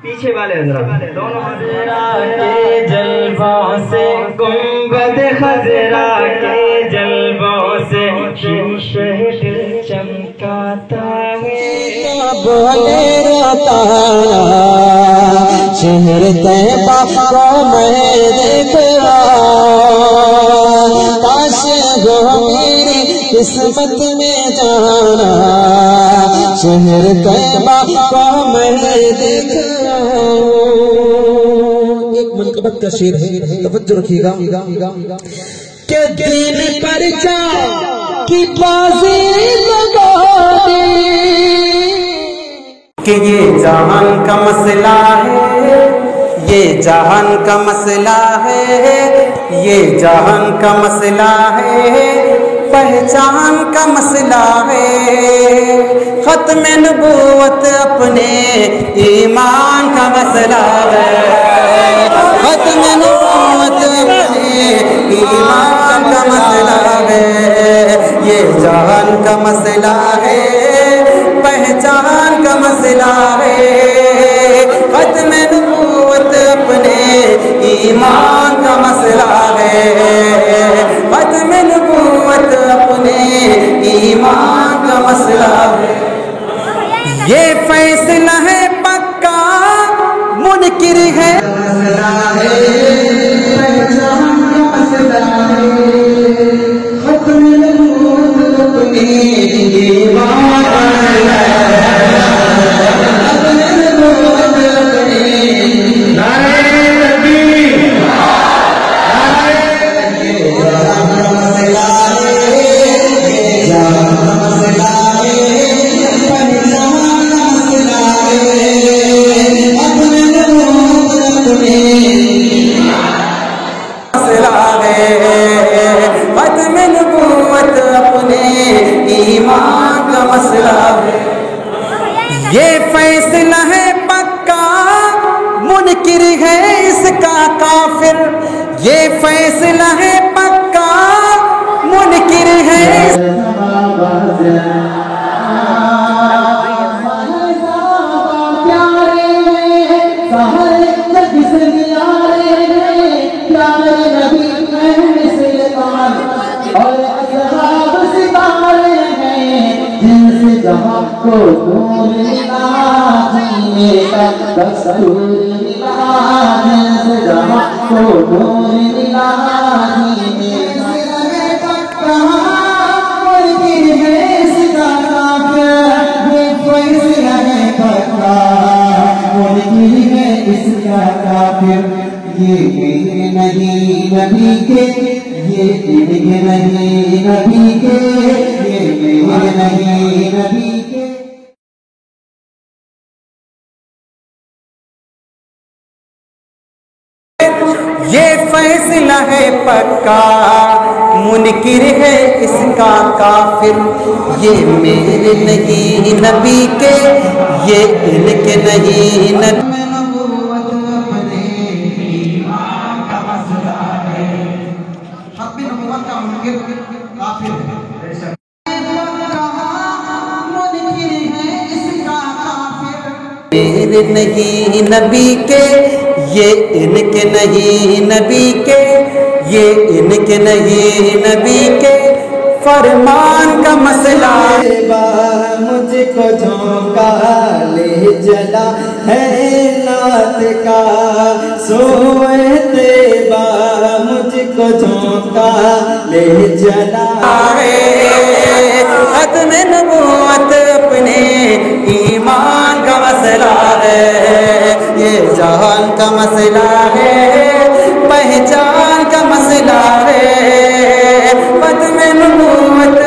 پیچھے والے حضرات دونوں خضرا کے جلووں سے گنبد خضرا کے جلووں سے شیشہ دل چمکاتا ہے بولے روتا شہر طیبہ کو میں دیکھ رہا کاش وہ میری قسمت میں جانا شہر طیبہ کو میں دیکھ رہا ہوں۔ ایک منقبت کا شعر ہے، توجہ رکھیے گا کہ دین پر جا کی بازی لگا دے کہ یہ جہان کا مسئلہ ہے، یہ جہان کا مسئلہ ہے، یہ جہان کا مسئلہ ہے، پہچان کا مسئلہ ہے، ختم نبوت اپنے ایمان کا مسئلہ ہے، ختم نبوت اپنے ایمان کا مسئلہ ہے، یہ جہان کا مسئلہ ہے، پہچان کا مسئلہ ہے، ختم نبوت اپنے ایمان کا مسئلہ ہے، ختم نبوت اپنے ایمان کا مسئلہ ہے۔ یہ فیصلہ ہے پکا منکر ہے پہچان کا مسئلہ ہے، ختم نبوت اپنے ایمان کا مسئلہ ہے، ختم نبوت اپنے نعرہ تکبیر ایمان کا مسئلہ ہے۔ یہ فیصلہ ہے پکا منکر ہے اس کا کافر، یہ فیصلہ ہے پکا منکر ہے جہاں کو نور ملا جینے کا دستور ملا جیسے جہاں کو نور ملا جینے کا کہاں منکر ہے اس کا کافر، یہ فیصلہ ہے پکا منکر ہے اس کا کافر، یہ نہیں نبی کے، یہ نہیں نبی کے، یہ نہیں نبی کے۔ یہ فیصلہ ہے پکا منکر ہے اس کا کافر، یہ میرے نہیں نبی کے، یہ ان کے نہیں نبی میرے نہیں نبی کے، یہ ان کے نہیں نبی کے، یہ ان کے نہیں نبی کے فرمان کا مسئلہ ہے۔ مجھ کو جھونکا لے چلا ہے نعت کا سوئے طیبہ، مجھ کو جھونکا لے چلا ہے۔ ختم نبوت اپنے ایمان کا مسئلہ ہے، یہ جہان کا مسئلہ ہے، پہچان کا مسئلہ ہے۔ ختم نبوت